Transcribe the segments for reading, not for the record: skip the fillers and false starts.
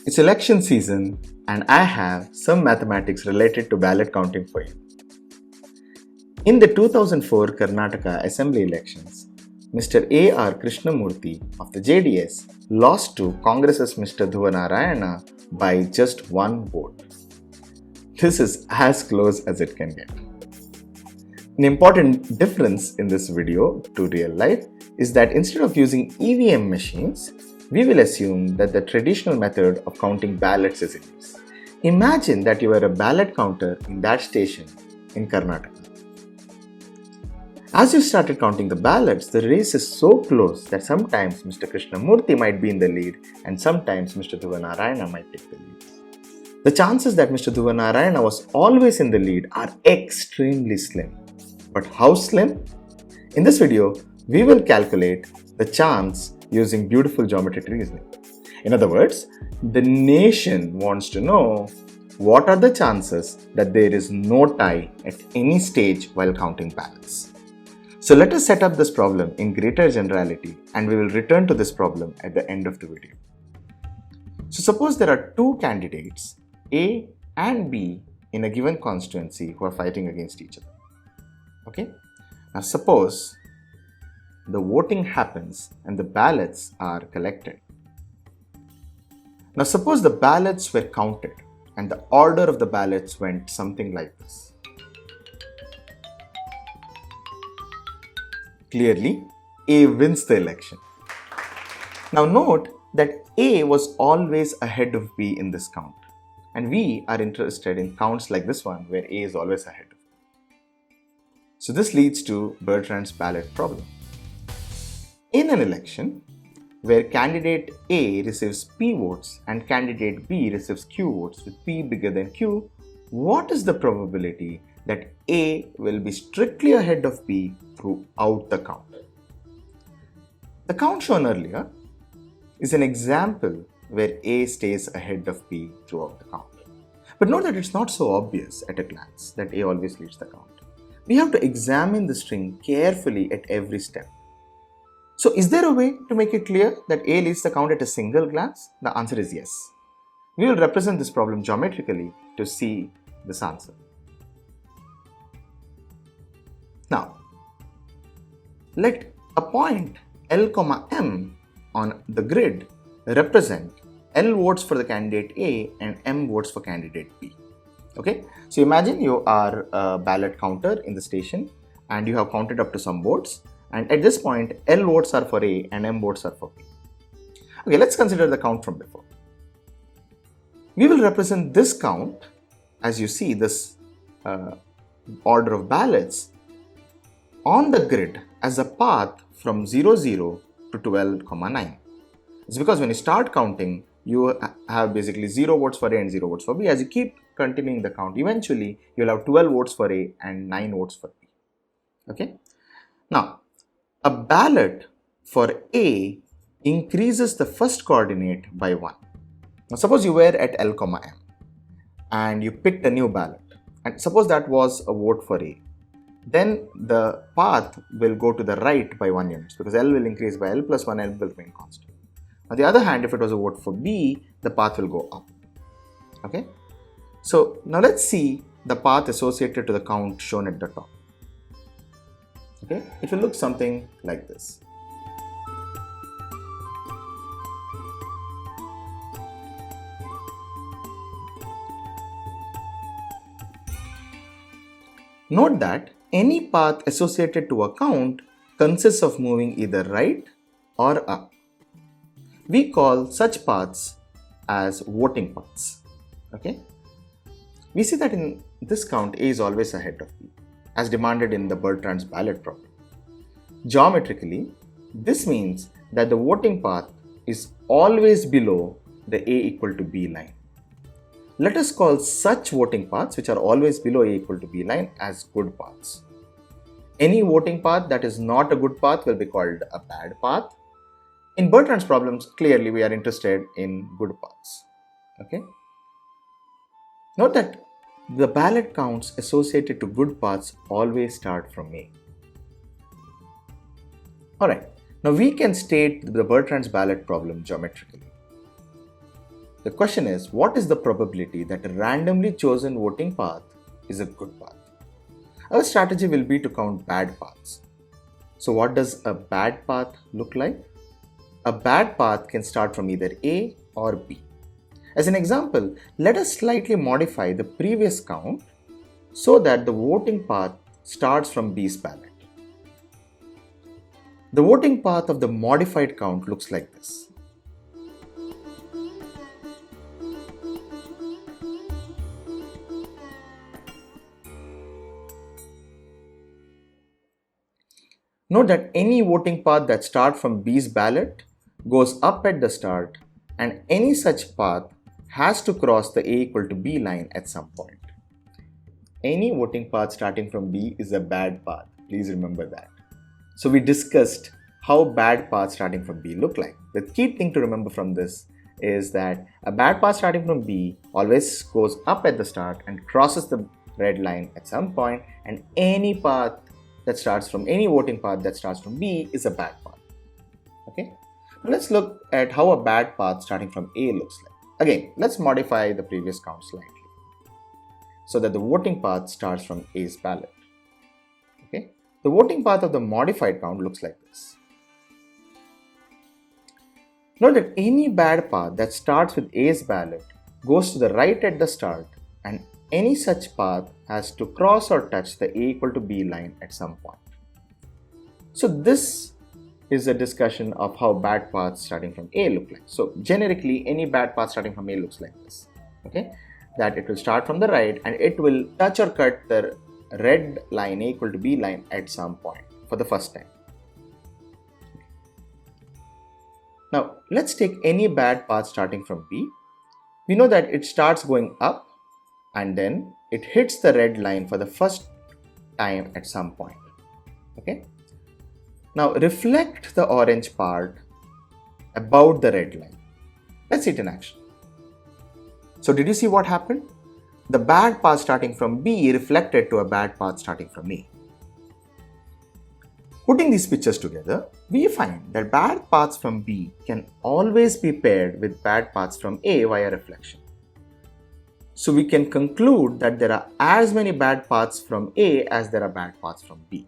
It's election season and I have some mathematics related to ballot counting for you. In the 2004 Karnataka Assembly elections, Mr. A.R. Krishnamurthy of the JDS lost to Congress's Mr. Dhruvanarayana by just one vote. This is as close as it can get. An important difference in this video to real life is that instead of using EVM machines, we will assume that the traditional method of counting ballots is in use. Imagine that you are a ballot counter in that station in Karnataka. As you started counting the ballots, the race is so close that sometimes Mr. Krishnamurthy might be in the lead and sometimes Mr. Dhruvanarayana might take the lead. The chances that Mr. Dhruvanarayana was always in the lead are extremely slim. But how slim? In this video, we will calculate the chance using beautiful geometric reasoning. In other words, the nation wants to know what are the chances that there is no tie at any stage while counting ballots. So let us set up this problem in greater generality and we will return to this problem at the end of the video. So suppose there are two candidates, A and B, in a given constituency who are fighting against each other. Okay? Now suppose the voting happens and the ballots are collected. Now suppose the ballots were counted and the order of the ballots went something like this. Clearly, A wins the election. Now note that A was always ahead of B in this count. And we are interested in counts like this one where A is always ahead of B. So this leads to Bertrand's ballot problem. In an election where candidate A receives P votes and candidate B receives Q votes with P bigger than Q, what is the probability that A will be strictly ahead of B throughout the count? The count shown earlier is an example where A stays ahead of B throughout the count. But note that it's not so obvious at a glance that A always leads the count. We have to examine the string carefully at every step. So is there a way to make it clear that A leads the count at a single glance? The answer is yes. We will represent this problem geometrically to see this answer. Now, let a point L, M on the grid represent L votes for the candidate A and M votes for candidate B. Okay, so imagine you are a ballot counter in the station and you have counted up to some votes, and at this point L votes are for A and M votes are for B. Okay, let's consider the count from before. We will represent this count, as you see this order of ballots, on the grid as a path from 0, 0 to 12, 9. It's because when you start counting, you have basically 0 votes for A and 0 votes for B. As you keep continuing the count, eventually you'll have 12 votes for A and 9 votes for B. Okay. Now, a ballot for A increases the first coordinate by 1. Now, suppose you were at L, M and you picked a new ballot, and suppose that was a vote for A. Then the path will go to the right by 1 unit because L will increase by L plus 1, L will remain constant. On the other hand, if it was a vote for B, the path will go up. Okay. So now let's see the path associated to the count shown at the top. Okay. It will look something like this. Note that any path associated to a count consists of moving either right or up. We call such paths as voting paths. Okay? We see that in this count, A is always ahead of B, as demanded in the Bertrand's ballot problem. Geometrically, this means that the voting path is always below the A equal to B line. Let us call such voting paths, which are always below A equal to B line, as good paths. Any voting path that is not a good path will be called a bad path. In Bertrand's problems, clearly we are interested in good paths. Okay? Note that the ballot counts associated to good paths always start from A. Alright, now we can state the Bertrand's ballot problem geometrically. The question is, what is the probability that a randomly chosen voting path is a good path? Our strategy will be to count bad paths. So what does a bad path look like? A bad path can start from either A or B. As an example, let us slightly modify the previous count so that the voting path starts from B's ballot. The voting path of the modified count looks like this. Note that any voting path that starts from B's ballot goes up at the start, and any such path has to cross the A equal to B line at some point. Any voting path starting from B is a bad path. Please remember that. So we discussed how bad paths starting from B look like. The key thing to remember from this is that a bad path starting from B always goes up at the start and crosses the red line at some point, and any path that starts from any voting path that starts from B is a bad path. Okay? Now let's look at how a bad path starting from A looks like. Again, let's modify the previous count slightly so that the voting path starts from A's ballot. Okay? The voting path of the modified count looks like this. Note that any bad path that starts with A's ballot goes to the right at the start, and any such path has to cross or touch the A equal to B line at some point. So this is a discussion of how bad paths starting from A look like. So generically, any bad path starting from A looks like this. Okay, that it will start from the right and it will touch or cut the red line A equal to B line at some point for the first time. Now let's take any bad path starting from B. We know that it starts going up and then it hits the red line for the first time at some point. Okay. Now reflect the orange part about the red line. Let's see it in action. So did you see what happened? The bad path starting from B reflected to a bad path starting from A. Putting these pictures together, we find that bad paths from B can always be paired with bad paths from A via reflection. So we can conclude that there are as many bad paths from A as there are bad paths from B.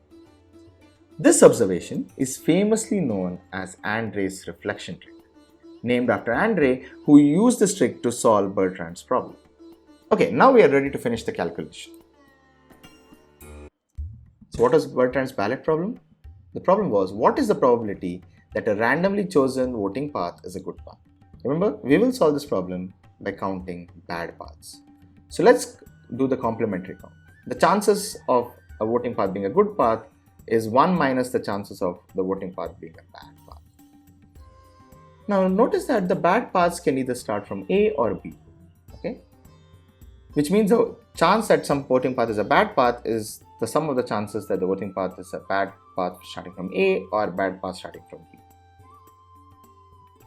This observation is famously known as Andre's reflection trick, named after Andre, who used this trick to solve Bertrand's problem. Okay, now we are ready to finish the calculation. So what was Bertrand's ballot problem? The problem was, what is the probability that a randomly chosen voting path is a good path? Remember, we will solve this problem by counting bad paths. So let's do the complementary count. The chances of a voting path being a good path is 1 minus the chances of the voting path being a bad path. Now notice that the bad paths can either start from A or B. Okay? Which means the chance that some voting path is a bad path is the sum of the chances that the voting path is a bad path starting from A or bad path starting from B.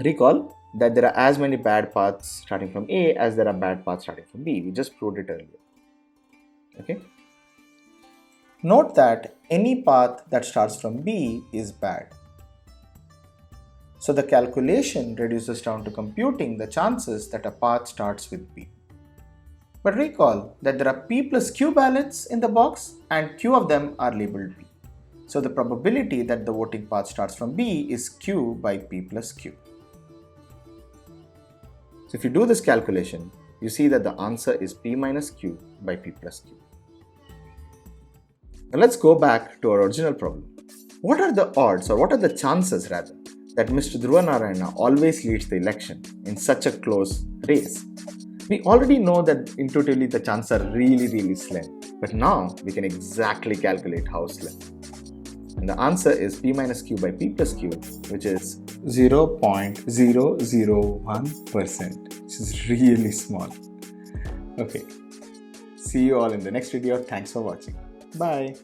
Recall that there are as many bad paths starting from A as there are bad paths starting from B. We just proved it earlier. Okay? Note that any path that starts from B is bad. So the calculation reduces down to computing the chances that a path starts with B. But recall that there are P plus Q ballots in the box and Q of them are labeled B. So the probability that the voting path starts from B is Q by P plus Q. So if you do this calculation, you see that the answer is P minus Q by P plus Q. Now let's go back to our original problem. What are the odds, or what are the chances rather, that Mr. Dhruvanarayana always leads the election in such a close race? We already know that intuitively the chances are really slim, but now we can exactly calculate how slim. And the answer is P minus Q by P plus Q, which is 0.001%, which is really small. Okay, see you all in the next video. Thanks for watching. Bye.